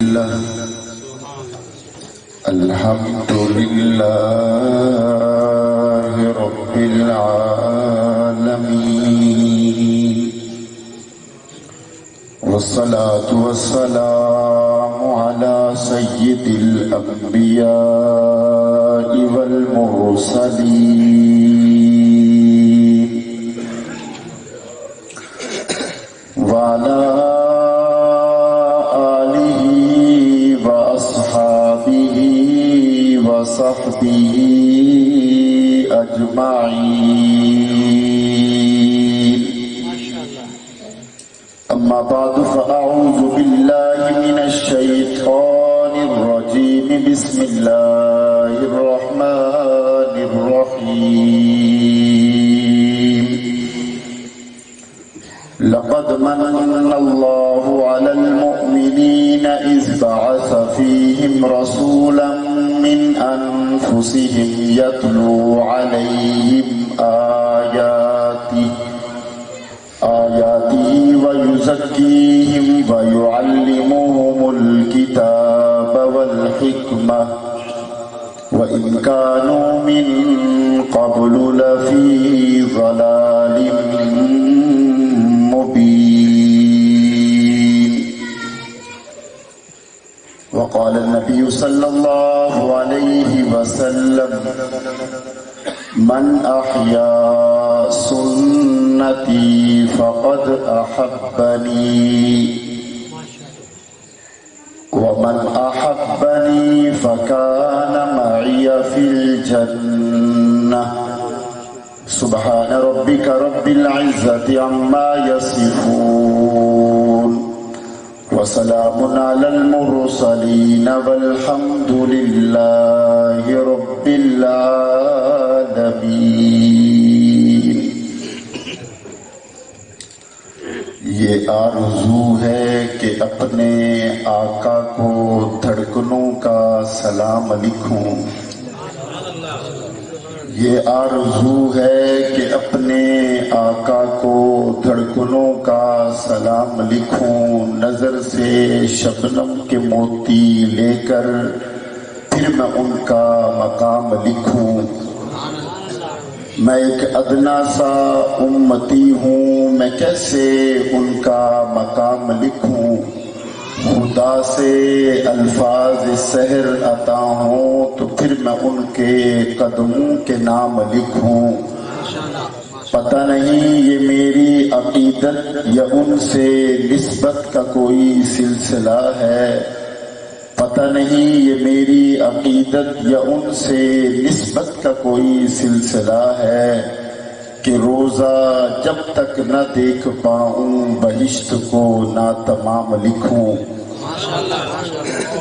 لله الحمد لله رب العالمين والصلاة والسلام على سيد الأنبياء والمرسلين وعلى آله وأصحابه وصحبه أجمعين. أما بعد فأعوذ بالله من الشيطان الرجيم. بسم الله الرحمن الرحيم. لقد من الله على المؤمنين إذ بعث فيهم رسولا من أنفسهم يتلو عليهم آياته ويزكيهم ويعلمهم الكتاب والحكمة وإن كانوا من قبل لفي ضلال مبين. وقال النبي صلى الله عليه وسلم: من أحيا سنتي فقد أحبني ومن أحبني فكان معي في الجنة. سبحان ربك رب العزة عما يصفون وسلام على المرسلين والحمد لله رب العالمين. یہ آرزو ہے کہ اپنے آقا کو دھڑکنوں کا سلام لکھوں. یہ آرزو ہے کہ اپنے آقا کو دھڑکنوں کا سلام لکھوں. نظر سے شبنم کے موتی لے کر پھر میں ان کا مقام لکھوں. میں ایک ادنا سا امتی ہوں، میں کیسے ان کا مقام لکھوں. خدا سے الفاظ سحر عطا ہوں تو پھر میں ان کے قدموں کے نام لکھوں. پتہ نہیں یہ میری عقیدت یا ان سے نسبت کا کوئی سلسلہ ہے. پتہ نہیں یہ میری عقیدت یا ان سے نسبت کا کوئی سلسلہ ہے کہ روزہ جب تک نہ دیکھ پاؤں بہشت کو نہ تمام لکھوں.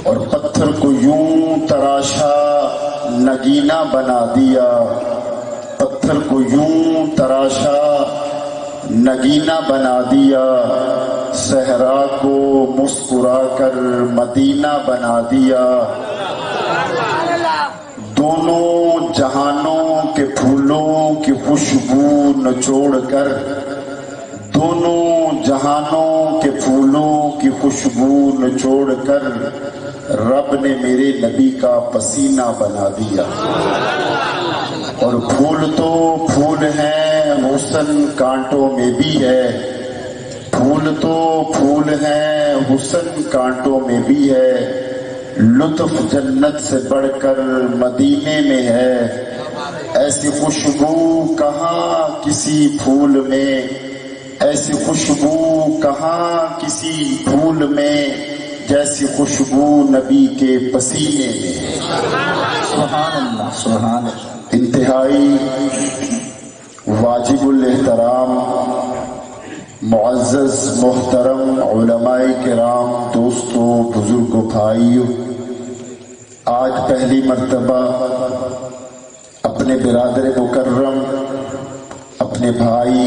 اور پتھر کو یوں تراشا نگینا بنا دیا. پتھر کو یوں تراشا نگینا بنا دیا. صحرا کو مسکرا کر مدینہ بنا دیا. دونوں جہانوں کے پھولوں کی خوشبو نچوڑ کر، دونوں جہانوں کے پھولوں کی خوشبو نچوڑ کر رب نے میرے نبی کا پسینہ بنا دیا. اور پھول تو پھول ہیں، حسن کانٹوں میں بھی ہے. پھول تو پھول ہیں، حسن کانٹوں میں بھی ہے. لطف جنت سے بڑھ کر مدینے میں ہے. ایسی خوشبو کہاں کسی پھول میں، ایسی خوشبو کہاں کسی پھول میں جیسی خوشبو نبی کے پسینے میں. سبحان اللہ سبحان اللہ. انتہائی واجب الاحترام معزز محترم علماء کرام، دوستوں، بزرگوں، بھائیوں، آج پہلی مرتبہ اپنے برادر مکرم، اپنے بھائی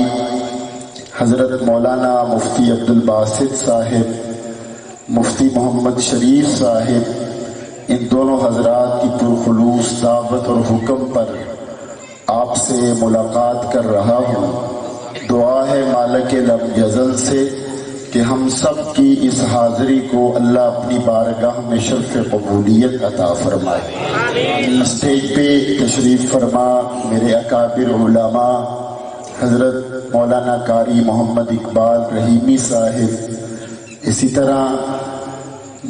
حضرت مولانا مفتی عبدالباسط صاحب، مفتی محمد شریف صاحب، ان دونوں حضرات کی پرخلوص دعوت اور حکم پر آپ سے ملاقات کر رہا ہوں. دعا ہے مالک لم یزل سے کہ ہم سب کی اس حاضری کو اللہ اپنی بارگاہ میں شرف قبولیت عطا فرمائے۔ اسٹیج پہ تشریف فرما میرے اکابر علماء حضرت مولانا قاری محمد اقبال رحیمی صاحب، اسی طرح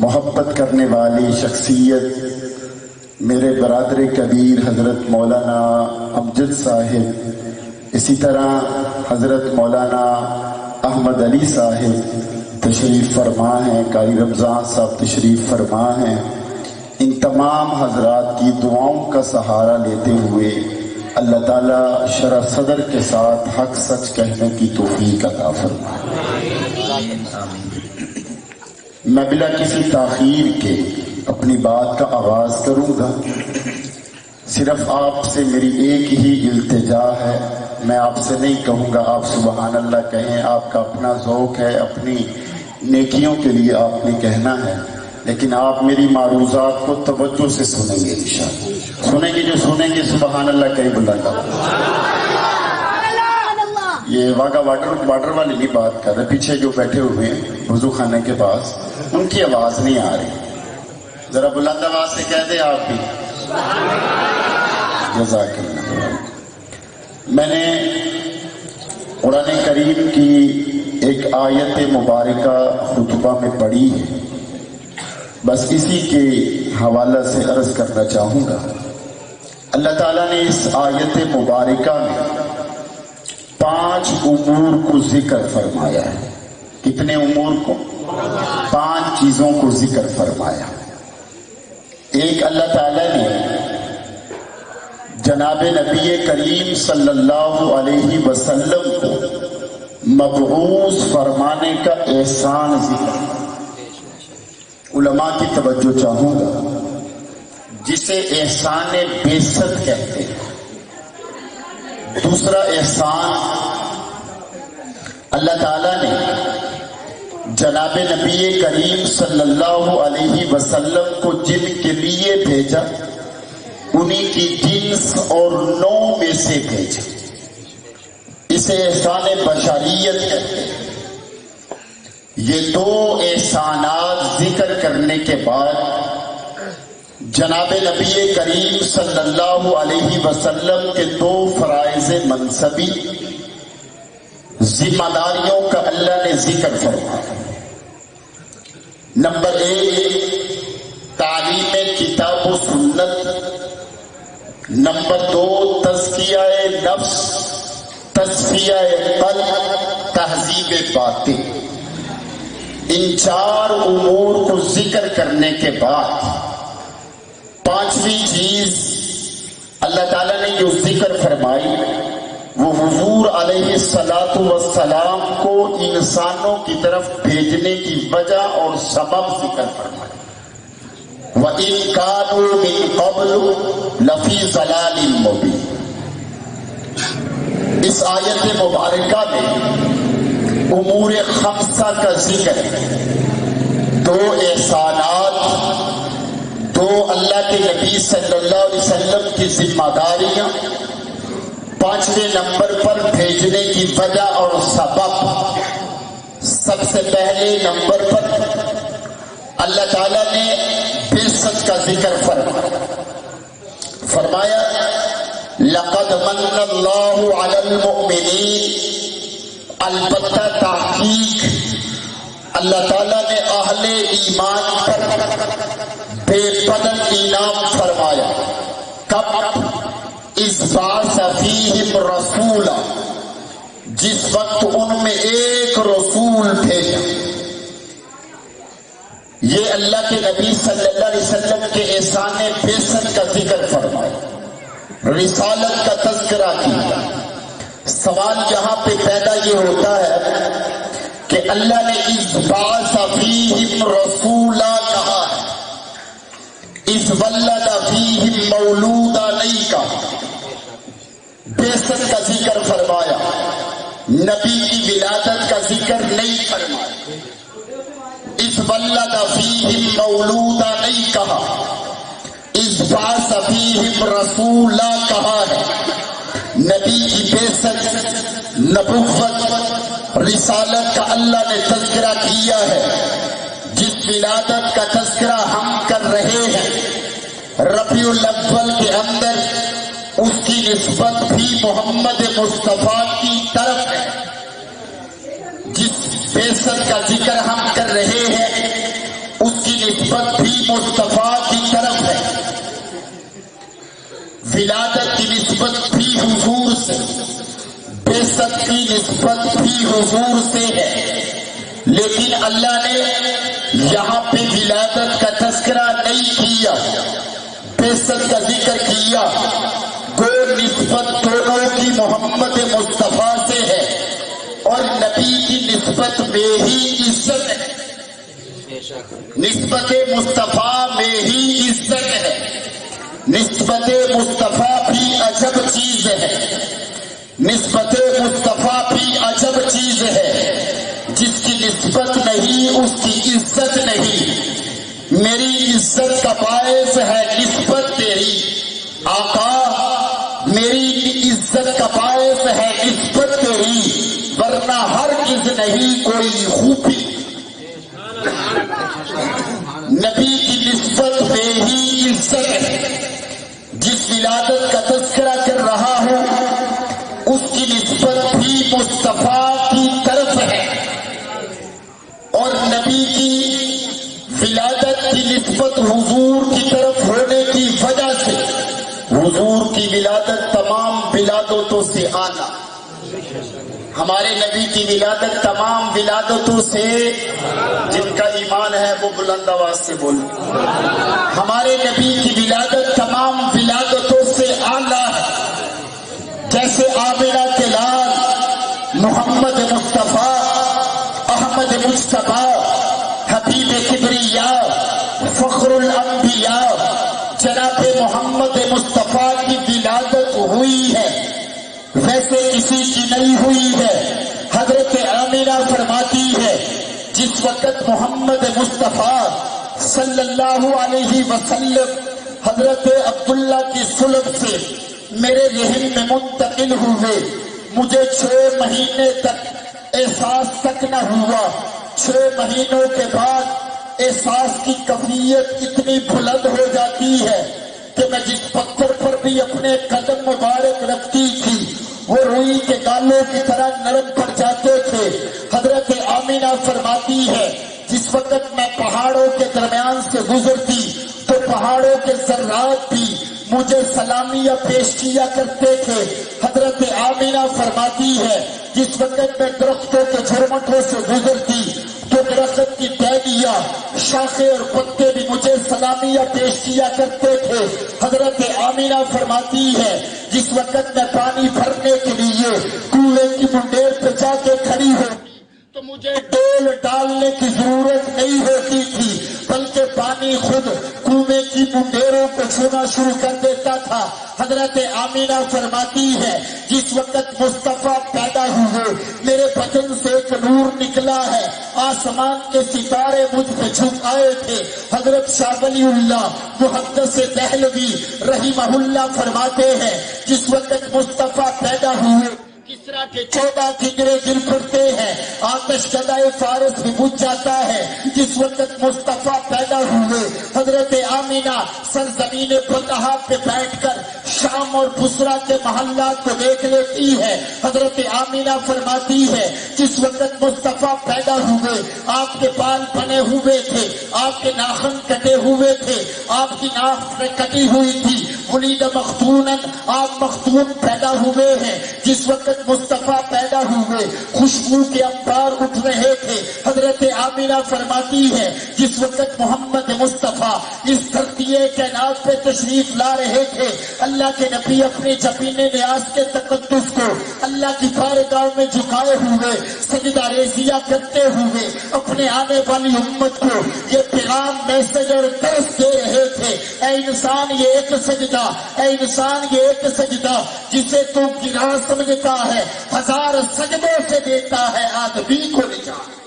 محبت کرنے والی شخصیت میرے برادر کبیر حضرت مولانا امجد صاحب، اسی طرح حضرت مولانا احمد علی صاحب تشریف فرما ہیں، قاری رمضان صاحب تشریف فرما ہیں۔ ان تمام حضرات کی دعاؤں کا سہارا لیتے ہوئے اللہ تعالیٰ شرح صدر کے ساتھ حق سچ کہنے کی توفیق عطا فرمائے۔ میں بلا کسی تاخیر کے اپنی بات کا آغاز کروں گا۔ صرف آپ سے میری ایک ہی التجا ہے، میں آپ سے نہیں کہوں گا آپ سبحان اللہ کہیں، آپ کا اپنا ذوق ہے، اپنی نیکیوں کے لیے آپ نے کہنا ہے، لیکن آپ میری معروضات کو توجہ سے سنیں گے انشاءاللہ۔ سنیں گے جو سنیں گے سبحان اللہ کہیں بلانا۔ یہ واگا واٹر والی نہیں بات کر رہے، پیچھے جو بیٹھے ہوئے ہیں وضو خانے کے پاس ان کی آواز نہیں آ رہی، ذرا بلند آواز سے کہہ دیں آپ بھی۔ جزاک اللہ۔ میں نے قرآن کریم کی ایک آیت مبارکہ خطبہ میں پڑھی ہے، بس اسی کے حوالہ سے عرض کرنا چاہوں گا۔ اللہ تعالیٰ نے اس آیت مبارکہ میں 5 امور کو ذکر فرمایا ہے۔ کتنے امور کو؟ 5 چیزوں کو ذکر فرمایا۔ ایک، اللہ تعالیٰ نے جناب نبی کریم صلی اللہ علیہ وسلم کو مبعوث فرمانے کا احسان ذکر۔ علماء کی توجہ چاہوں گا، جسے احسان بعثت کہتے ہیں۔ دوسرا احسان، اللہ تعالیٰ نے جناب نبی کریم صلی اللہ علیہ وسلم کو جن کے لیے بھیجا انہی کی جنس اور نوع میں سے بھیجا، اسے احسان بشریت کہتے ہیں۔ یہ 2 احسانات ذکر کرنے کے بعد جناب نبی کریم صلی اللہ علیہ وسلم کے 2 فرائض منصبی ذمہ داریوں کا اللہ نے ذکر فرمایا۔ نمبر 1، تعلیم کتاب و سنت۔ نمبر 2، تزکیہ نفس، تصفیہ قلب، تہذیب باطن۔ ان 4 امور کو ذکر کرنے کے بعد 5ویں چیز اللہ تعالیٰ نے جو ذکر فرمائی وہ حضور علیہ الصلاۃ والسلام کو انسانوں کی طرف بھیجنے کی وجہ اور سبب ذکر فرمائی۔ وَإِن كَانُوا مِن قَبْلُ لَفِي ضَلَالٍ مُّبِينٍ۔ اس آیت مبارکہ میں امور 5 کا ذکر ہے۔ 2 احسانات، 2 اللہ کے نبی صلی اللہ علیہ وسلم کی ذمہ داریاں، 5ویں نمبر پر بھیجنے کی وجہ اور سبب۔ سب سے پہلے نمبر پر اللہ تعالیٰ نے بعثت کا ذکر فرمایا لقد من اللہ علی المؤمنین۔ البتہ تحقیق اللہ تعالیٰ نے اہل ایمان پر بے بدل انعام فرمایا۔ کب؟ اذ بعث فیہم رسولا، جس وقت ان میں ایک رسول بھیجا۔ یہ اللہ کے نبی صلی اللہ علیہ وسلم کے احسان بعثت کا ذکر فرمایا، رسالت کا تذکرہ کیا۔ سوال یہاں پہ پیدا یہ ہوتا ہے کہ اللہ نے اذ بعث فیہم رسولا کہا ہے، اذ ولد فیہم مولودا نہیں کہا۔ بعثت کا ذکر فرمایا، نبی کی ولادت کا ذکر نہیں فرمایا۔ اذ ولد فیہم مولودا نہیں کہا، اذ بعث فیہم رسولا کہا ہے۔ نبی کی بعثت، نبوت رسالت کا اللہ نے تذکرہ کیا ہے، جس ولادت کا تذکرہ ہم کر رہے ہیں ربیع الاول کے اندر، اس کی نسبت بھی محمد مصطفیٰ کی طرف ہے۔ جس بعثت کا ذکر ہم کر رہے ہیں اس کی نسبت بھی مصطفیٰ کی طرف ہے۔ ولادت کی نسبت بھی حضور سے، بعثت کی نسبت بھی حضور سے ہے، لیکن اللہ نے یہاں پہ ولادت کا تذکرہ نہیں کیا، بعثت کا ذکر کیا۔ گو نسبت دونوں کی محمد مصطفیٰ سے ہے، اور نبی کی نسبت میں ہی عزت ہے، نسبت مصطفیٰ میں ہی عزت ہے۔ نسبت مصطفیٰ بھی عجب چیز ہے، نسبت مصطفیٰ بھی عجب چیز ہے، جس کی نسبت نہیں اس کی عزت نہیں۔ میری عزت کا باعث ہے نسبت تیری آقا، میری عزت کا باعث ہے نسبت تیری، ورنہ ہرگز نہیں کوئی خوبی۔ نبی کی نسبت میں ہی عزت ہے۔ جس ولادت کا تذکرہ کر رہا ہوں اس کی نسبت بھی مصطفیٰ کی طرف ہے، اور نبی کی ولادت کی نسبت حضور کی طرف ہونے کی وجہ سے حضور کی ولادت تمام ولادتوں سے اعلیٰ، ہمارے نبی کی ولادت تمام ولادتوں سے، جن کا ایمان ہے وہ بلند آواز سے بولے، ہمارے نبی کی ولادت تمام ولادتوں سے اعلیٰ ہے۔ جیسے آمنہ کے لال محمد مصطفیٰ احمد مجتبیٰ حبیب کبریاء فخر الانبیاء جناب محمد مصطفیٰ کی ولادت ہوئی ہے، ویسے کسی کی نہیں ہوئی ہے۔ حضرت آمنہ فرماتی ہے جس وقت محمد مصطفیٰ صلی اللہ علیہ وسلم حضرت عبداللہ کی صلب سے میرے ذہن میں منتقل ہوئے، مجھے 6 مہینے تک احساس تک نہ ہوا۔ 6 مہینوں کے بعد احساس کی کیفیت اتنی بلند ہو جاتی ہے کہ میں جس پتھر پر بھی اپنے قدم مبارک رکھتی تھی وہ روئی کے گالوں کی طرح نرم پڑ جاتے تھے۔ حضرت آمنہ فرماتی ہے جس وقت میں پہاڑوں کے درمیان سے گزرتی تو پہاڑوں کے ذرات بھی مجھے سلامیاں پیش کیا کرتے تھے۔ حضرت آمنہ فرماتی ہے جس وقت میں درختوں کے جھرمٹوں سے گزرتی تو درخت کی ٹہنیاں، شاخیں اور پتے بھی مجھے سلامیاں پیش کیا کرتے تھے۔ حضرت آمنہ فرماتی ہے جس وقت میں پانی بھرنے کے لیے کنویں کی منڈیر پہ جا کے کھڑی ہوتی تو مجھے ڈول ڈالنے کی ضرورت نہیں ہوتی تھی، بلکہ پانی خود کنویں کی منڈیروں کو چھونا شروع کر دیتا تھا۔ حضرت آمنہ فرماتی ہے جس وقت مصطفیٰ پیدا ہوئے میرے بدن سے ایک نور نکلا ہے، آسمان کے ستارے مجھ پہ جھک آئے تھے۔ حضرت شاہ ولی اللہ محدث دہلوی رحمہ اللہ فرماتے ہیں جس وقت مصطفیٰ پیدا ہوئے کسریٰ کے 14 کنگرے گر پڑتے ہیں، آتش کدائے فارس بھی بجھ جاتا ہے۔ جس وقت مصطفیٰ پیدا ہوئے حضرت آمنہ سرزمین بطحا پہ بیٹھ کر شام اور بصرہ کے محلات کو دیکھ لیتی ہے۔ حضرت آمنہ فرماتی ہے جس وقت مصطفیٰ پیدا ہوئے آپ کے بال بنے ہوئے تھے، آپ کے ناخن کٹے ہوئے تھے، آپ کی ناک کٹی ہوئی تھی، ولید مختونا، آپ مختون پیدا ہوئے ہیں۔ جس وقت مصطفیٰ پیدا ہوئے خوشبو کے انبار اٹھ رہے تھے۔ حضرت آمنہ فرماتی ہے جس وقت محمد مصطفیٰ اس دھرتی کائنات پہ تشریف لا رہے تھے، اللہ کے نبی اپنے جبین نیاز کے تقدس کو اللہ کی بارگاہ میں جھکائے ہوئے سجدہ ریزیاں کرتے ہوئے اپنے آنے والی امت کو یہ پیغام میسج اور درس دے رہے تھے، اے انسان یہ ایک سجدہ، اے انسان یہ ایک سجدہ جسے تو گناہ سمجھتا ہے 1000 سجدوں سے دیتا ہے آدمی کو نجات۔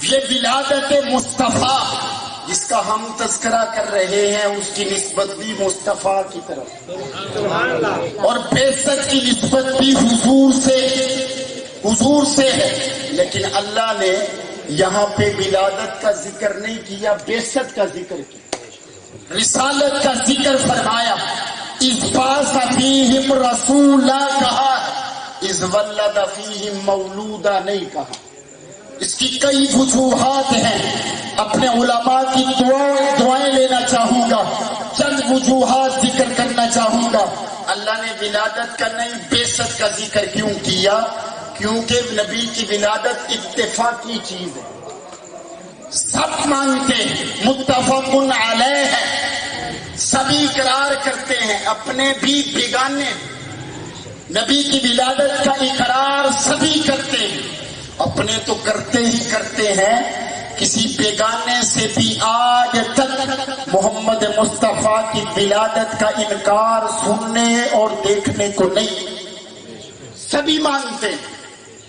یہ ولادت مصطفیٰ جس کا ہم تذکرہ کر رہے ہیں اس کی نسبت بھی مصطفیٰ کی طرف اور بعثت کی نسبت بھی حضور سے حضور سے ہے، لیکن اللہ نے یہاں پہ ولادت کا ذکر نہیں کیا، بعثت کا ذکر کیا، رسالت کا ذکر فرمایا۔ اذ بعث فیہم رسولا کہا، اذ ولد فیہم مولودا نہیں کہا۔ اس کی کئی وجوہات ہیں، اپنے علماء کی دعائیں لینا چاہوں گا، چند وجوہات ذکر کرنا چاہوں گا۔ اللہ نے ولادت کا نہیں بعثت کا ذکر کیوں کیا؟ کیونکہ نبی کی ولادت اتفاقی چیز ہے، سب مانتے ہیں، متفق علیہ ہے، سبھی اقرار کرتے ہیں، اپنے بھی بیگانے نبی کی ولادت کا اقرار سبھی کرتے ہیں، اپنے تو کرتے ہی کرتے ہیں، کسی بیگانے سے بھی آج تک محمد مصطفیٰ کی ولادت کا انکار سننے اور دیکھنے کو نہیں، سبھی مانتے ہیں،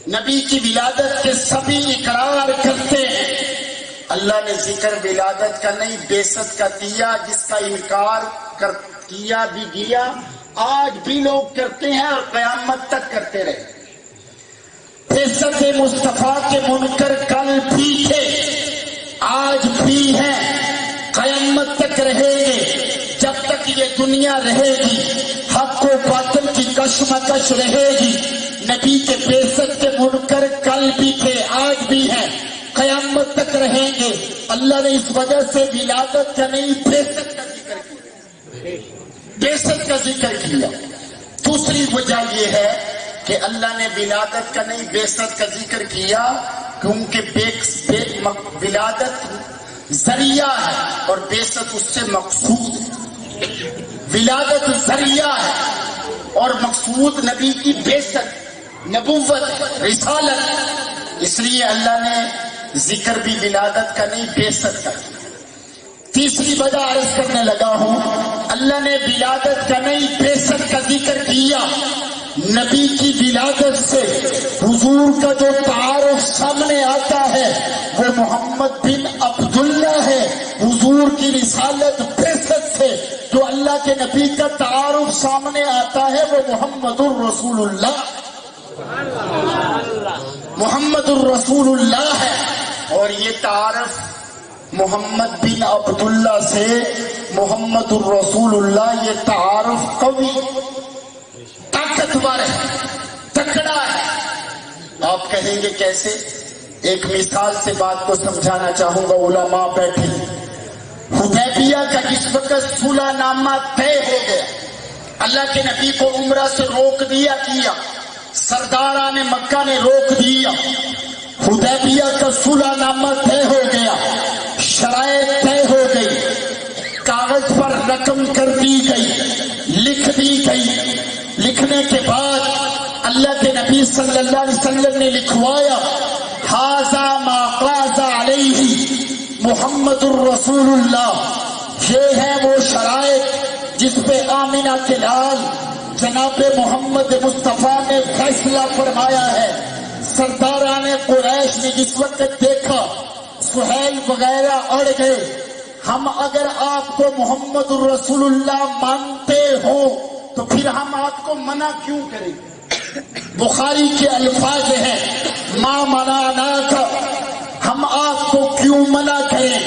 نبی کی ولادت کے سبھی اقرار کرتے ہیں۔ اللہ نے ذکر ولادت کا نہیں بعثت کا کیا، جس کا انکار کیا بھی گیا، آج بھی لوگ کرتے ہیں اور قیامت تک کرتے رہے۔ بعثت مصطفیٰ کے منکر کل بھی تھے، آج بھی ہیں، قیامت تک رہیں گے، جب تک یہ دنیا رہے گی، حق و باطل کی کشمکش رہے گی۔ نبی کے بعثت کے منکر کل بھی تھے، آج بھی ہیں، قیامت تک رہیں گے۔ اللہ نے اس وجہ سے ولادت کا نہیں بعثت کا ذکر کیا، بعثت کا ذکر کیا۔ دوسری وجہ یہ ہے کہ اللہ نے ولادت کا نہیں بعثت کا ذکر کیا کیونکہ ولادت ذریعہ ہے اور بعثت اس سے مقصود ہے۔ ولادت ذریعہ ہے اور مقصود نبی کی بعثت، نبوت، رسالت، اس لیے اللہ نے ذکر بھی ولادت کا نہیں بعثت کا۔ تیسری وجہ عرض کرنے لگا ہوں، اللہ نے ولادت کا نہیں بعثت کا ذکر کیا، نبی کی ولادت سے حضور کا جو تعارف سامنے آتا ہے وہ محمد بن عبداللہ ہے، حضور کی رسالت بعثت سے جو اللہ کے نبی کا تعارف سامنے آتا ہے وہ محمد الرسول اللہ، محمد الرسول اللہ ہے۔ اور یہ تعارف محمد بن عبداللہ سے محمد الرسول اللہ، یہ تعارف قوی، طاقتور ہے، تکڑا ہے۔ آپ کہیں گے کیسے؟ ایک مثال سے بات کو سمجھانا چاہوں گا، علماء بیٹھے۔ حدیبیہ کا جس وقت صلح نامہ طے ہو گیا، اللہ کے نبی کو عمرہ سے روک دیا گیا، سرداران مکہ نے روک دیا، حدیبیہ کا صلح نامہ طے ہو گیا، شرائط طے ہو گئی، کاغذ پر رقم کر دی گئی، لکھ دی گئی۔ لکھنے کے بعد اللہ کے نبی صلی اللہ علیہ وسلم نے لکھوایا، ھذا ما قاض علیہ محمد الرسول اللہ، یہ ہے وہ شرائط جس پہ آمنہ کے لال جناب محمد مصطفیٰ نے فیصلہ فرمایا ہے۔ سرداران قریش نے جس وقت دیکھا سہیل وغیرہ اڑ گئے، ہم اگر آپ کو محمد الرسول اللہ مانتے ہو تو پھر ہم آپ کو منع کیوں کریں؟ بخاری کے الفاظ ہیں، ما منعناک، ہم آپ کو کیوں منع کریں؟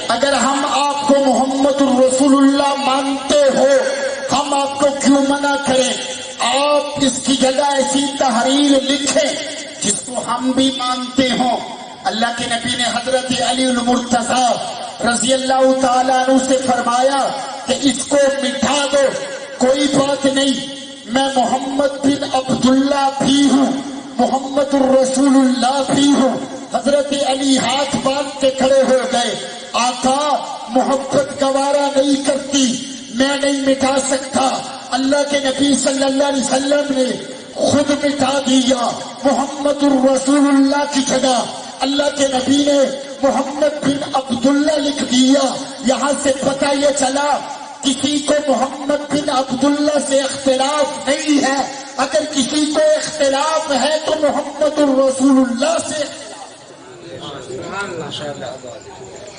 اگر ہم آپ کو محمد الرسول اللہ مانتے ہو ہم آپ کو کیوں منع کریں؟ آپ اس کی جگہ ایسی تحریر لکھیں جس کو ہم بھی مانتے ہوں۔ اللہ کے نبی نے حضرت علی المرتضیٰ رضی اللہ تعالیٰ عنہ سے فرمایا کہ اس کو مٹا دو، کوئی بات نہیں، میں محمد بن عبداللہ بھی ہوں، محمد الرسول اللہ بھی ہوں۔ حضرت علی ہاتھ باندھ کے کھڑے ہو گئے، آقا محبت گوارا نہیں کرتی، میں نہیں مٹا سکتا۔ اللہ کے نبی صلی اللہ علیہ وسلم نے خود مٹا دیا، محمد الرسول اللہ کی جگہ اللہ کے نبی نے محمد بن عبداللہ لکھ دیا۔ یہاں سے پتہ یہ چلا کسی کو محمد بن عبداللہ سے اختلاف نہیں ہے، اگر کسی کو اختلاف ہے تو محمد الرسول اللہ سے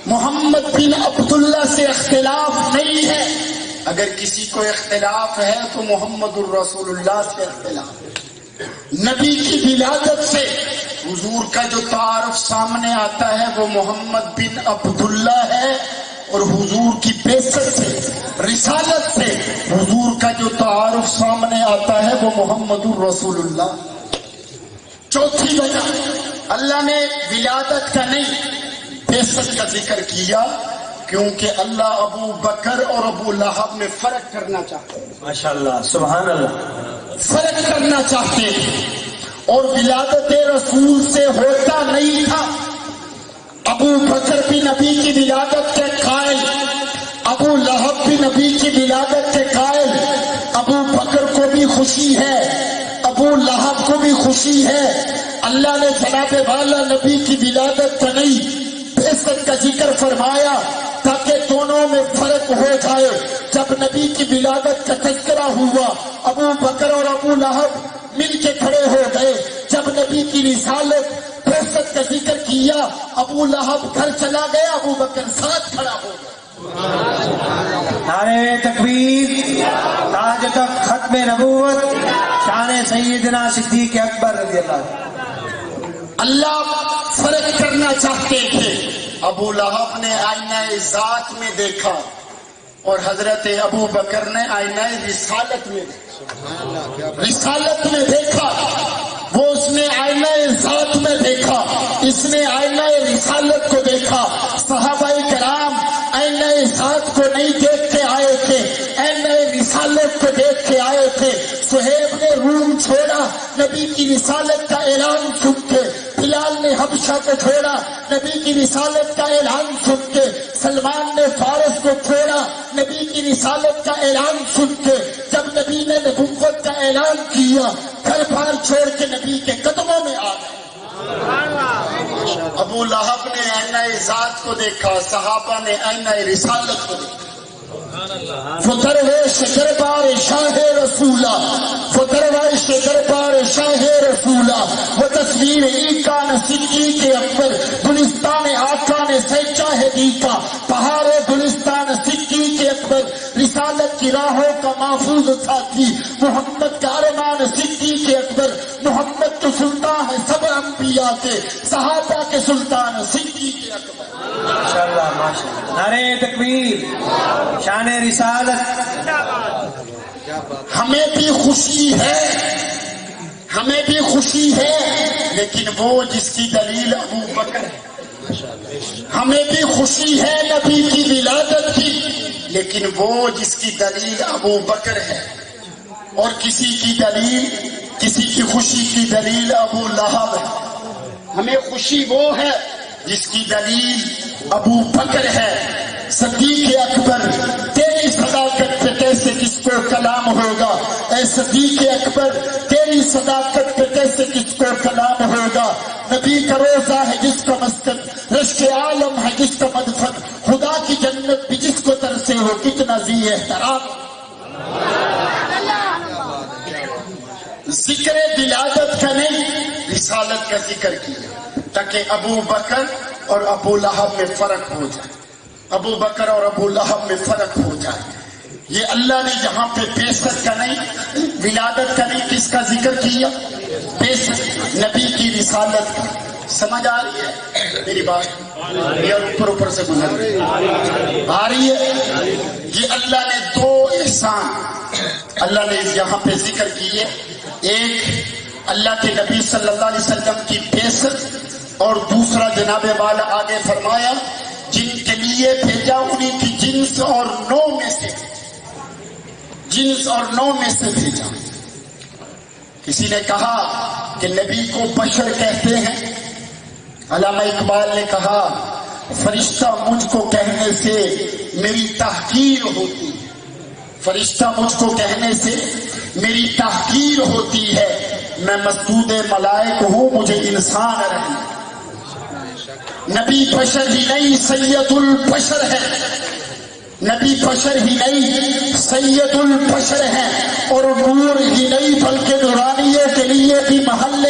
محمد بن عبداللہ سے اختلاف نہیں ہے، اگر کسی کو اختلاف ہے تو محمد الرسول اللہ سے اختلاف ہے۔ نبی کی ولادت سے حضور کا جو تعارف سامنے آتا ہے وہ محمد بن عبداللہ ہے، اور حضور کی بعثت سے، رسالت سے حضور کا جو تعارف سامنے آتا ہے وہ محمد الرسول اللہ۔ چوتھی وجہ، اللہ نے ولادت کا نہیں بعثت کا ذکر کیا، کیونکہ اللہ ابو بکر اور ابو لہب میں فرق کرنا چاہتے ہیں۔ ماشاءاللہ، سبحان اللہ، فرق کرنا چاہتے ہیں، اور ولادت رسول سے ہوتا نہیں تھا۔ ابو بکر بھی نبی کی ولادت کے قائل، ابو لہب بھی نبی کی ولادت کے قائل۔ ابو بکر کو بھی خوشی ہے، ابو لہب کو بھی خوشی ہے۔ اللہ نے جناب والا نبی کی ولادت کا نہیں بعثت کا ذکر فرمایا تاکہ دونوں میں فرق ہو جائے۔ جب نبی کی ولادت کا تذکرہ ہوا، ابو بکر اور ابو لہب مل کے کھڑے ہو گئے۔ جب نبی کی رسالت بعثت کا ذکر کیا، ابو لہب گھر چلا گیا، ابو بکر ساتھ کھڑا ہو گیا۔ نعرہ تکبیر، تاج تک ختم نبوت، شان سیدنا صدیق اکبر رضی اللہ عنہ۔ اللہ فرق کرنا چاہتے تھے۔ ابو لہب نے آئینہ ذات میں دیکھا اور حضرت ابو بکر نے آئینہ رسالت میں دیکھا۔ رسالت میں دیکھا، وہ اس نے آئینہ ذات میں دیکھا، اس نے آئینہ رسالت کو دیکھا۔ صحابہ کرام آئینہ ذات کو نہیں دیکھ کے آئے تھے، آئینہ رسالت کو دیکھ کے آئے تھے۔ صہیب نے روم چھوڑا نبی کی رسالت کا اعلان سن کے، بلال نے حبشہ کو چھوڑا نبی کی رسالت کا اعلان سن کے، سلمان نے فارس کو چھوڑا نبی کی رسالت کا اعلان سن کے۔ جب نبی نے نبوت کا اعلان کیا، گھر بار چھوڑ کے نبی کے قدموں میں آ گئے۔ ابو لہب نے آئینہ ذات کو دیکھا، صحابہ نے آئینہ رسالت کو دیکھا۔ فترویش دربار شاہ رسولہ، فترویش دربار شاہ رسولہ، وہ تصویر ایکان صدیق اکبر، گلستان آقا نے سینچا ہے دیکھا، پہاڑ گلستان صدیق اکبر، رسالت کی راہوں کا محفوظ ساتھی، محمد کا ارمان صدیق اکبر۔ محمد تو سلطان ہے سب انبیاء کے، صحابہ کے سلطان صدیق اکبر۔ ماشاءاللہ، ماشاءاللہ، نعرہ تکبیر، شان رسالت۔ ہمیں بھی خوشی ہے، ہمیں بھی خوشی ہے، لیکن وہ جس کی دلیل ابو بکر ہے۔ ہمیں بھی خوشی ہے نبی کی ولادت کی، لیکن وہ جس کی دلیل ابو بکر ہے، اور کسی کی خوشی کی دلیل ابو لہب ہے۔ ہمیں خوشی وہ ہے جس کی دلیل ابو بکر ہے۔ صدیق اکبر، تیری صداقت پہ کیسے کس کو کلام ہوگا؟ اے صدیق اکبر، تیری صداقت پہ کیسے کس کو کلام ہوگا؟ نبی کا روزہ ہے جس کا مسکن، رشک عالم ہے جس کا مدفن، خدا کی جنت بھی جس کو ترسے ہو، کتنا ذی احترام۔ ذکر ولادت کا نہیں، رسالت کا ذکر کیا تاکہ ابو بکر اور ابو لہب میں فرق ہو جائے، ابو بکر اور ابو لہب میں فرق ہو جائے۔ یہ اللہ نے یہاں پہ بعثت کا نہیں، ولادت کا نہیں، کس کا ذکر کیا؟ بعثت، نبی کی رسالت کا۔ سمجھ آ رہی ہے میری بات؟ یہ اوپر سے گزر رہی آ رہی ہے؟ یہ اللہ نے دو احسان اللہ نے یہاں پہ ذکر کیے، ایک اللہ کے نبی صلی اللہ علیہ وسلم کی بعثت، اور دوسرا جناب والا آگے فرمایا جن کے لیے بھیجا انہیں کی جنس اور نوع میں سے، جنس اور نوع میں سے بھیجا۔ کسی نے کہا کہ نبی کو بشر کہتے ہیں، علامہ اقبال نے کہا فرشتہ مجھ کو کہنے سے میری تحقیر ہوتی ہے، فرشتہ مجھ کو کہنے سے میری تحقیر ہوتی ہے، میں مسدود ملائک ہوں، مجھے انسان رہے۔ نبی بشر ہی نہیں سید البشر ہے، نبی بشر ہی نہیں سید البشر ہے، اور نور ہی نہیں بلکہ نورانیوں کے لیے بھی محل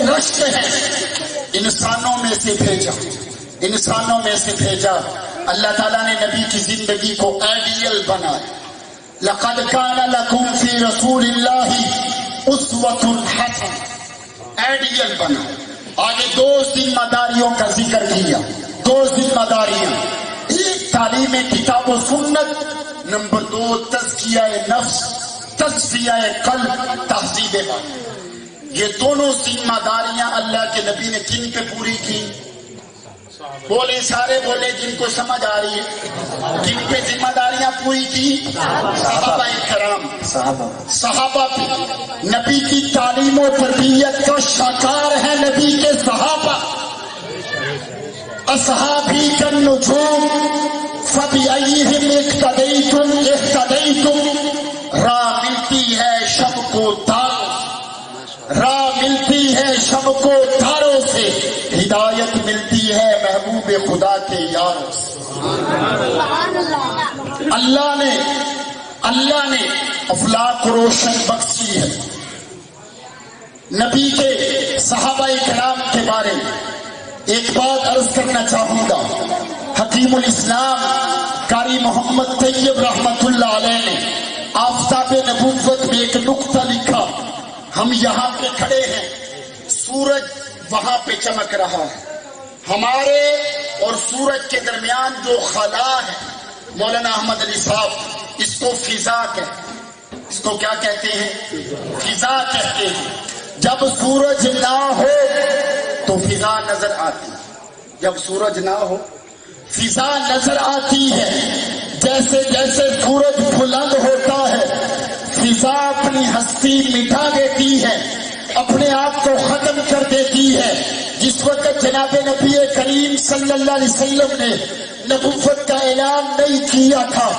رشک ہے۔ انسانوں میں سے بھیجا، انسانوں میں سے بھیجا۔ اللہ تعالیٰ نے نبی کی زندگی کو آئیڈیل بنایا، لقد كان لكم في رسول الله اسوۃ حسنہ، آئیڈیل بنا. آگے دو ذمہ داریوں کا ذکر کیا. دو ذمہ داریاں، ایک تعلیم کتاب و سنت، نمبر دو تزکیہ نفس، تصفیہ قلب، تہذیب بات. یہ دونوں ذمہ داریاں اللہ کے نبی نے کن پہ پوری کی؟ بولے سارے بولے جن کو سمجھ آ رہی ہے. جن پہ ذمہ داریاں پوری کی؟ صحابہ کرام. صحابہ پہ نبی کی تعلیم و تربیت کا شاکار ہے نبی کے صحابہ. اصحابی کالنجوم فبأیہم اقتدیتم اہتدیتم. راہ ملتی ہے شب کو تاروں، راہ ملتی ہے شب کو تاروں سے، ہدایت ملتی ہے محبوب خدا کے یاروں سے. اللہ نے افلاک روشن بخشی ہے. نبی کے صحابہ کرام کے بارے میں ایک بات عرض کرنا چاہوں گا. حکیم الاسلام قاری محمد طیب رحمت اللہ علیہ نے آفتاب نبوت میں ایک نقطہ لکھا. ہم یہاں پہ کھڑے ہیں، سورج وہاں پہ چمک رہا ہے. ہمارے اور سورج کے درمیان جو خلا ہے، مولانا احمد علی صاحب اس کو فضا کہتے ہیں. اس کو کیا کہتے ہیں؟ فضا کہتے ہیں. جب سورج نہ ہو تو فضا نظر آتی. جب سورج نہ ہو فضا نظر آتی ہے. جیسے جیسے سورج بلند ہوتا ہے فضا اپنی ہستی مٹا دیتی ہے، اپنے آپ کو ختم کر دیتی ہے. جس وقت جناب نبی کریم صلی اللہ علیہ وسلم نے نبوت کا اعلان نہیں کیا تھا،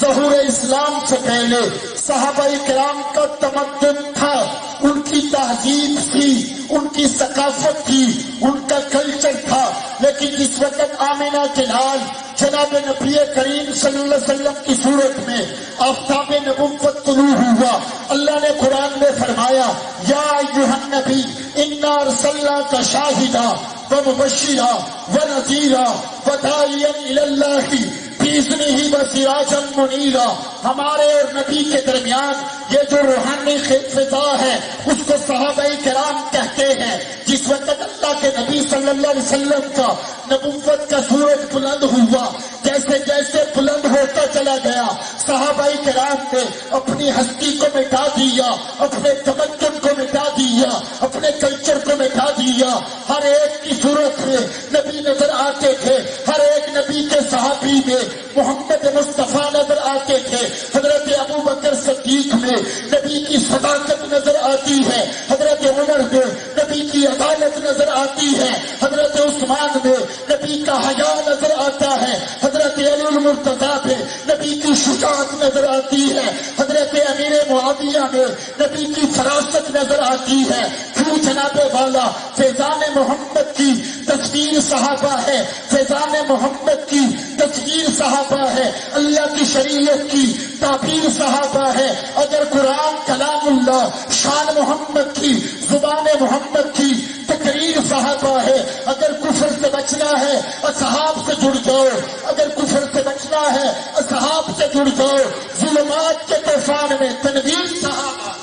ظہور اسلام سے پہلے صحابہ کرام کا تمدن تھا، ان کی تہذیب تھی، ان کی ثقافت تھی، ان کا کلچر تھا. لیکن جس وقت آمینہ کے لال جناب نبی کریم صلی اللہ علیہ وسلم کی صورت میں آفتاب نبوت طلوع ہوا، اللہ نے قرآن میں فرمایا یا ایھا النبی انا ارسلناک شاہدا ومبشرا ونذیرا وداعیا الی اللہ بإذنہ وسراجا منیرا. ہمارے اور نبی کے درمیان یہ جو روحانی فضا ہے اس کو صحابہ کرام کہتے ہیں. جس وقت اللہ کے نبی صلی اللہ علیہ وسلم کا نبوت کا سورج بلند ہوا، جیسے جیسے بلند ہوتا چلا گیا صحابہ کرام نے اپنی ہستی کو مٹا دیا، اپنے تمدن کو مٹا دیا، اپنے کلچر کو مٹا دیا. ہر ایک کی صورت میں نبی نظر آتے تھے، ہر ایک نبی کے صحابی میں محمد مصطفیٰ نظر آتے تھے. حضرت ابو بکر صدیق میں نبی کی صداقت نظر آتی ہے، حضرت عمر میں نبی کی عدالت نظر آتی ہے، حضرت عثمان میں نبی کا حیا نظر آتا ہے، حضرت علی المرتضیٰ میں نبی کی شجاعت نظر آتی ہے، حضرت امیر معاویہ میں نبی کی فراست نظر آتی ہے. کیوں جناب والا فیضان محمد کی تصویر صحابہ ہے، فیضان محمد کی تصویر صحابہ ہے، اللہ کی شریعت کی تعبیر صحابہ ہے. اگر قرآن کلام اللہ، شان محمد کی، زبان محمد کی تقریر صحابہ ہے. اگر کفر سے بچنا ہے اصحاب سے جڑ جاؤ، اگر کفر سے بچنا ہے اصحاب سے جڑ جاؤ. ظلمات کے طوفان میں تنویر صحابہ.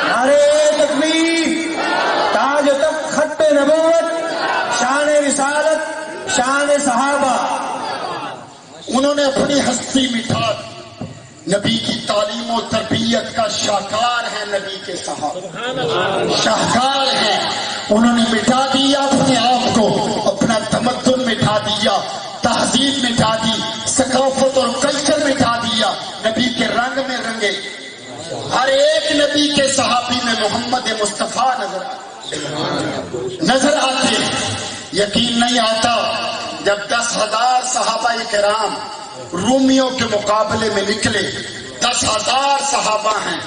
نعرہ تکبیر، تاج تخت ختم نبوت، شان رسالت، شان صحابہ. انہوں نے اپنی ہستی مٹا دی. نبی کی تعلیم و تربیت کا شاہکار ہے نبی کے صحابہ، شاہکار ہے. انہوں نے مٹا دیا اپنے آپ کو، اپنا تمدن مٹا دیا، تہذیب مٹا دی، ثقافت اور کلچر مٹا دیا، نبی کے رنگ میں رنگے. ہر ایک نبی کے صحابی میں محمد مصطفیٰ نظر آتے. یقین نہیں آتا جب 10,000 صحابہ کرام رومیوں کے مقابلے میں نکلے. 10,000 صحابہ ہیں،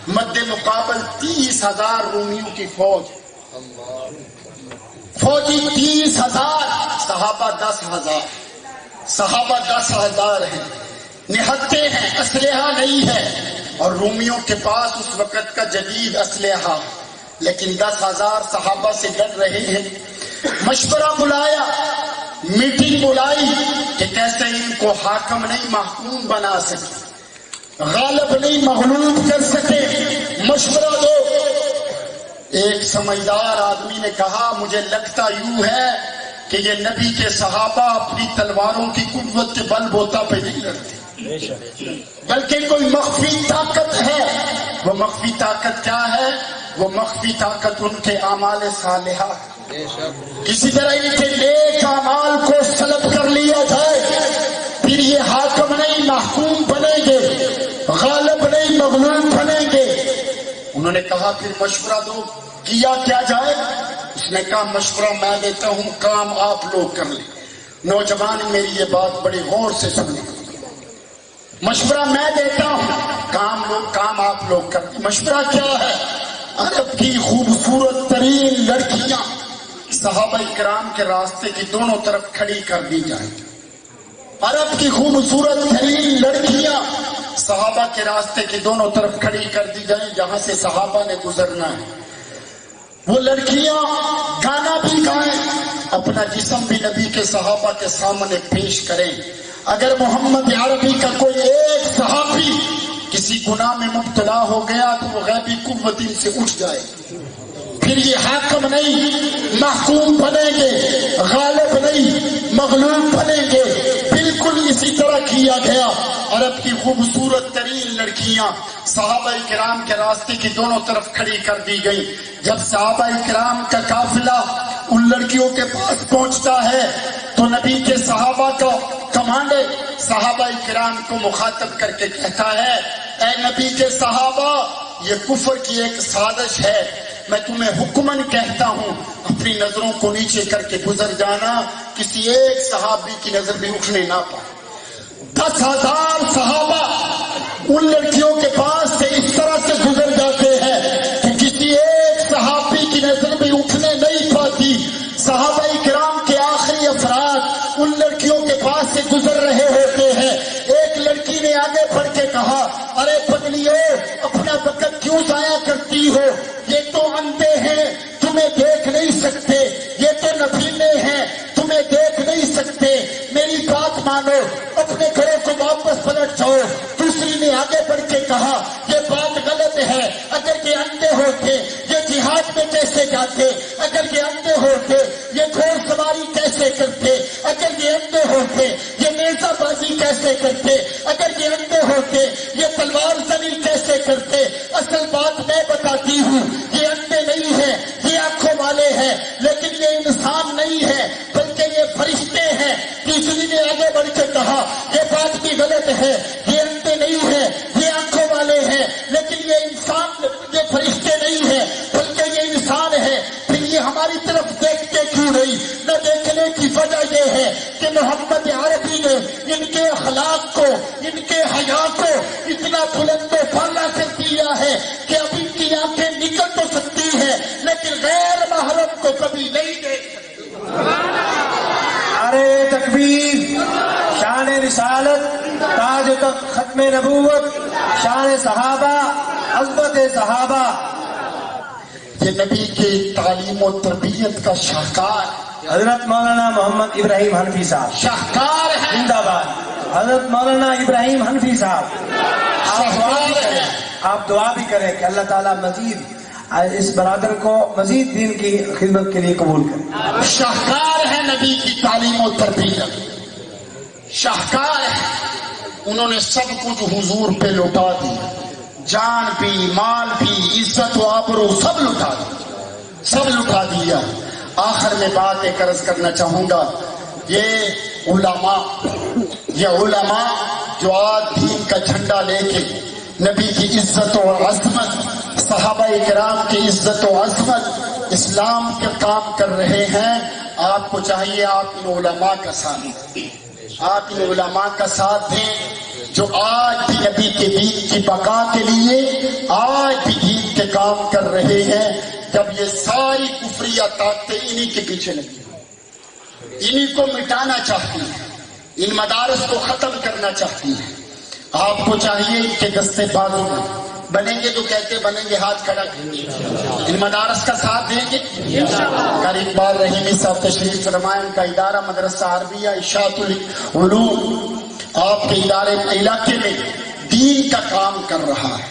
مد مقابل 30,000 رومیوں کی فوج. فوجی 30,000، صحابہ 10,000. صحابہ 10,000 ہیں، نہتے ہیں، اسلحہ نہیں ہے، اور رومیوں کے پاس اس وقت کا جدید اسلحہ، لیکن 10,000 صحابہ سے ڈر رہے ہیں. مشورہ بلایا، میٹنگ بلائی کہ کیسے ان کو حاکم نہیں محکوم بنا سکے. غالب نہیں مغلوب کر سکے، مشورہ دو۔ ایک سمجھدار آدمی نے کہا مجھے لگتا یوں ہے کہ یہ نبی کے صحابہ اپنی تلواروں کی قوت کے بل بوتا پہ نہیں لڑتے، بلکہ کوئی مخفی طاقت ہے۔ وہ مخفی طاقت کیا ہے؟ وہ مخفی طاقت ان کے اعمال صالحہ، کسی طرح ان کے نیک اعمال کو سلب کر لیا جائے، پھر یہ حاکم نہیں محکوم بنیں گے، غالب نہیں مغلوب بنیں گے۔ انہوں نے کہا پھر مشورہ دو، کیا کیا جائے؟ اس نے کہا مشورہ میں دیتا ہوں، کام آپ لوگ کر لیں۔ نوجوان میری یہ بات بڑی غور سے سنیں، مشورہ میں دیتا ہوں، کام آپ لوگ کر لیں۔ مشورہ کیا ہے؟ عرب کی خوبصورت ترین لڑکیاں صحابہ کرام کے راستے کی دونوں طرف کھڑی کر دی جائیں۔ عرب کی خوبصورت ترین لڑکیاں صحابہ کے راستے کی دونوں طرف کھڑی کر دی جائیں، جہاں سے صحابہ نے گزرنا ہے۔ وہ لڑکیاں گانا بھی گائیں، اپنا جسم بھی نبی کے صحابہ کے سامنے پیش کریں۔ اگر محمد عربی کا کوئی ایک صحابی کسی گناہ میں مبتلا ہو گیا تو وہ غیبی قوت ان سے اٹھ جائے، پھر یہ حاکم نہیں محکوم بنیں گے، غالب نہیں مغلوب بنیں گے۔ بالکل اسی طرح کیا گیا۔ عرب کی خوبصورت ترین لڑکیاں صحابہ کرام کے راستے کی دونوں طرف کھڑی کر دی گئی۔ جب صحابہ کرام کا قافلہ ان لڑکیوں کے پاس پہنچتا ہے تو نبی کے صحابہ کا کمانڈر صحابہ کرام کو مخاطب کر کے کہتا ہے، اے نبی کے صحابہ، یہ کفر کی ایک سازش ہے، میں تمہیں حکمن کہتا ہوں اپنی نظروں کو نیچے کر کے گزر جانا، کسی ایک صحابی کی نظر بھی اٹھنے نہ پائے۔ 10,000 صحابہ ان لڑکیوں کے پاس سے اس طرح سے گزر جاتے ہیں کہ کسی ایک صحابی کی نظر بھی اٹھنے نہیں پاتی۔ صحابہ کرام کے آخری افراد ان لڑکیوں کے پاس سے گزر رہے ہوتے ہیں۔ ایک لڑکی نے آگے بڑھ کے کہا، ارے پگلیو، اپنا وقت کیوں ضائع کرتی ہو؟ یہ تو اندھے ہیں، تمہیں دیکھ نہیں سکتے، یہ تو نبینے ہیں، تمہیں دیکھ نہیں سکتے، میری بات مانو، اپنے گھروں کو واپس پلٹ جاؤ۔ دوسری نے آگے بڑھ کے کہا، یہ بات غلط ہے، اگر یہ اندھے ہوتے یہ جہاد میں کیسے جاتے؟ اگر یہ اندھے ہوتے یہ گھوڑ سواری کیسے کرتے؟ اگر یہ اندھے ہوتے یہ نیزہ بازی کیسے کرتے؟ اگر یہ اندھے ہوتے یہ تلوار زنی کیسے کرتے؟ اصل بات میں بتاتی ہوں، یہ اندھے نہیں ہیں، یہ آنکھوں والے ہیں، لیکن یہ انسان نہیں ہے بلکہ یہ فرشتے ہیں۔ تیسری نے آگے بڑھ کے کہا، یہ بات بھی غلط ہے، یہ اندھے نہیں ہے، یہ آنکھوں والے ہیں، لیکن یہ انسان، یہ فرشتے نہیں ہے بلکہ یہ انسان ہے۔ پھر یہ ہماری طرف دیکھتے کیوں نہیں؟ نہ دیکھنے کی وجہ یہ ہے کہ محمد عربی نے ان کے اخلاق کو، ان کے حیا کو اتنا بلند و بالا کر دیا ہے کہ اب ان کی آنکھیں نکل تو سکتی ہیں لیکن غیر محرم کو کبھی نہیں دیکھ سکتی۔ ارے تکبیر! شان رسالت، تاج و تخت ختم نبوت، شان صحابہ، عظمت صحابہ، یہ نبی کی تعلیم و تربیت کا شاہکار، حضرت مولانا محمد ابراہیم حنفی صاحب شاہکار ہے۔ زندہ باد حضرت مولانا ابراہیم حنفی صاحب۔ آپ دعا بھی کریں کہ اللہ تعالیٰ مزید اس برادر کو مزید دین کی خدمت کے لیے قبول کرے۔ شاہکار ہے نبی کی تعلیم و تربیت، شاہکار ہے۔ انہوں نے سب کچھ حضور پہ لوٹا دیا، جان بھی، مال بھی، عزت و آبرو سب لٹا دیا، سب لٹا دیا۔ آخر میں بات ایک عرض کرنا چاہوں گا، یہ علماء جو آج دین کا جھنڈا لے کے نبی کی عزت و عظمت، صحابہ کرام کی عزت و عظمت، اسلام کے کام کر رہے ہیں، آپ کو چاہیے آپ ان علماء کا ساتھ دیں، آپ ان علماء کا ساتھ دیں جو آج بھی نبی کے دین کی بقا کے لیے آج بھی دین کے کام کر رہے ہیں۔ جب یہ ساری کفریہ طاقتیں انہی کے پیچھے لگی، انہی کو مٹانا چاہتی ہیں، ان مدارس کو ختم کرنا چاہتی ہیں، آپ کو چاہیے ان کے دستے بازو میں بنیں گے تو کہتے بنیں گے، ہاتھ کھڑا کریں، ان مدارس کا ساتھ دیں گے۔ قریب اقبال رحیمی صاحب تشریف فرمائیں، ان کا ادارہ مدرسہ عربیہ اشاعت العلوم، آپ کے ادارے علاقے میں دین کا کام کر رہا ہے.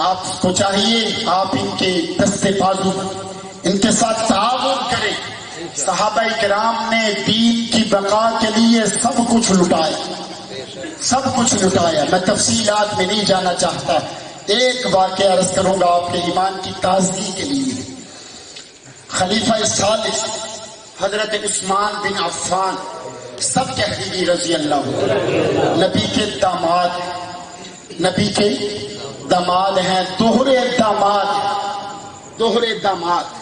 آپ کو چاہیے آپ ان کے دستے بازو ان کے ساتھ تعاون کریں. صحابہ کرام نے دین کی بقا کے لیے سب کچھ لٹایا، سب کچھ لٹایا. میں تفصیلات میں نہیں جانا چاہتا، ایک واقعہ عرض کروں گا آپ کے ایمان کی تازگی کے لیے. خلیفہ ثالث حضرت عثمان بن عفان سب کہہ دیجیے رضی اللہ عنہ، نبی کے داماد، نبی کے داماد ہیں، دوہرے داماد، دوہرے داماد.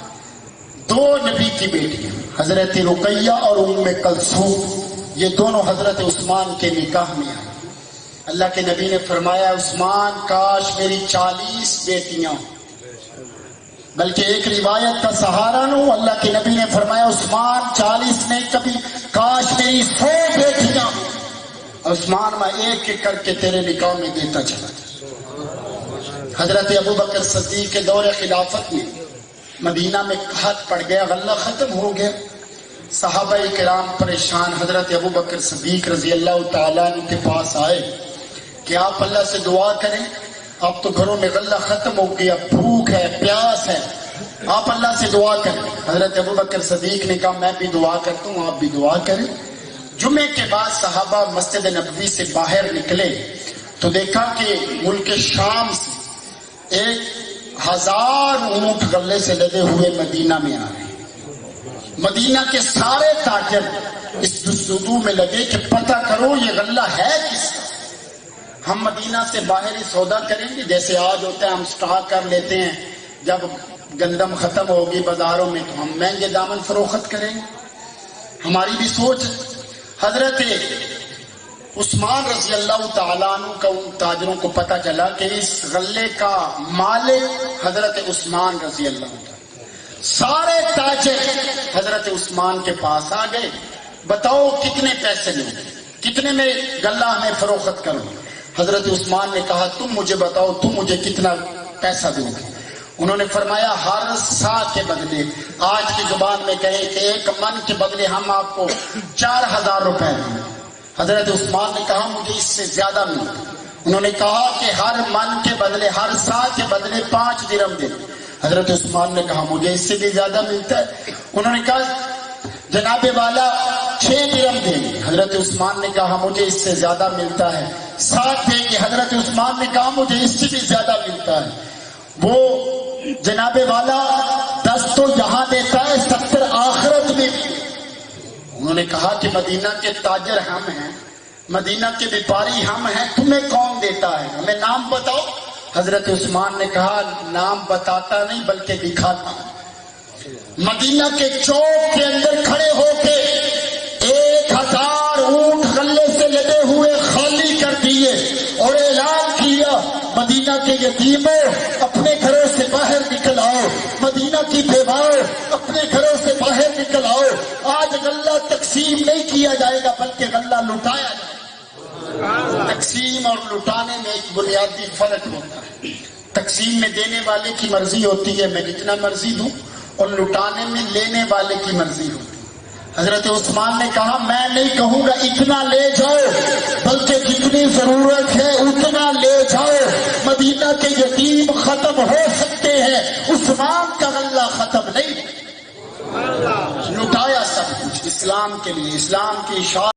دو نبی کی بیٹیاں حضرت رقیہ اور ام کلثوم، یہ دونوں حضرت عثمان کے نکاح میں آئے. اللہ کے نبی نے فرمایا عثمان کاش میری 40 بیٹیاں، بلکہ ایک روایت کا سہارا نو. اللہ کے نبی نے فرمایا عثمان 40 نہیں کبھی کاش میری 100 بیٹیاں. عثمان میں ایک ایک کر کے تیرے نکاح میں دیتا چلا. حضرت ابو بکر صدیق کے دور خلافت میں مدینہ میں قحط پڑ گیا، غلہ ختم ہو گیا. صحابہ کرام پریشان. حضرت ابو بکر صدیق رضی اللہ تعالیٰ عنہ کے پاس آئے کہ آپ اللہ سے دعا کریں، اب تو گھروں میں غلہ ختم ہو گیا، بھوک ہے، پیاس ہے، آپ اللہ سے دعا کریں. حضرت ابو بکر صدیق نے کہا میں بھی دعا کرتا ہوں، آپ بھی دعا کریں. جمعے کے بعد صحابہ مسجد نبوی سے باہر نکلے تو دیکھا کہ ملک شام سے 1000 اونٹ غلے سے لدے ہوئے مدینہ میں آ رہے. مدینہ کے سارے تاجر اس جستجو میں لگے کہ پتہ کرو یہ غلہ ہے کس کا. ہم مدینہ سے باہر ہی سودا کریں گے، جیسے آج ہوتا ہے ہم سٹاک کر لیتے ہیں، جب گندم ختم ہوگی بازاروں میں تو ہم مہنگے دامن فروخت کریں گے. ہماری بھی سوچ. حضرت عثمان رضی اللہ تعالیٰ عنہ کا ان تاجروں کو پتہ چلا کہ اس غلے کا مالک حضرت عثمان رضی اللہ تعالیٰ. سارے تاجر حضرت عثمان کے پاس آ گئے، بتاؤ کتنے پیسے لو، کتنے میں غلہ ہمیں فروخت کرو. حضرت عثمان نے کہا تم مجھے بتاؤ تم مجھے کتنا پیسہ دو گے. انہوں نے فرمایا ہر سا کے بدلے، آج کی زبان میں کہیں کہ 1 من کے بدلے ہم آپ کو 4000 روپے دیں. حضرت عثمان نے کہا مجھے اس سے زیادہ ملتا. انہوں نے کہا کہ ہر من کے بدلے، ہر سا کے بدلے 5 درہم دیں. حضرت عثمان نے کہا مجھے اس سے بھی زیادہ ملتا ہے. انہوں نے کہا جناب والا 6 درہم دیں گے. حضرت عثمان نے کہا مجھے اس سے زیادہ ملتا ہے. 7 دیں گے. حضرت عثمان نے کہا مجھے اس سے بھی زیادہ ملتا ہے. وہ جناب والا 10 تو یہاں دیتا ہے، 70 آخرت میں. انہوں نے کہا کہ مدینہ کے تاجر ہم ہیں، مدینہ کے بیپاری ہم ہیں، تمہیں کون دیتا ہے، ہمیں نام بتاؤ. حضرت عثمان نے کہا نام بتاتا نہیں بلکہ دکھاتا. مدینہ کے چوک کے اندر کھڑے ہو کے 1000 اونٹ غلے سے لدے ہوئے خالی کر دیے اور اعلان کیا مدینہ کے یتیموں اپنے گھروں سے باہر نکل آؤ، مدینہ کی بیواؤں اپنے گھروں سے باہر نکل آؤ. آج غلہ تقسیم نہیں کیا جائے گا بلکہ غلہ لٹایا جائے گا. تقسیم اور لٹانے میں ایک بنیادی فرق ہوتا ہے. تقسیم میں دینے والے کی مرضی ہوتی ہے میں جتنا مرضی دوں، اور لٹانے میں لینے والے کی مرضی ہوتی ہے. حضرت عثمان نے کہا میں نہیں کہوں گا اتنا لے جاؤ بلکہ جتنی ضرورت ہے اتنا لے جاؤ. مدینہ کے یتیم ختم ہو سکتے ہیں، عثمان کا غلہ ختم نہیں. لٹایا سب کچھ اسلام کے لیے، اسلام کی اشاعت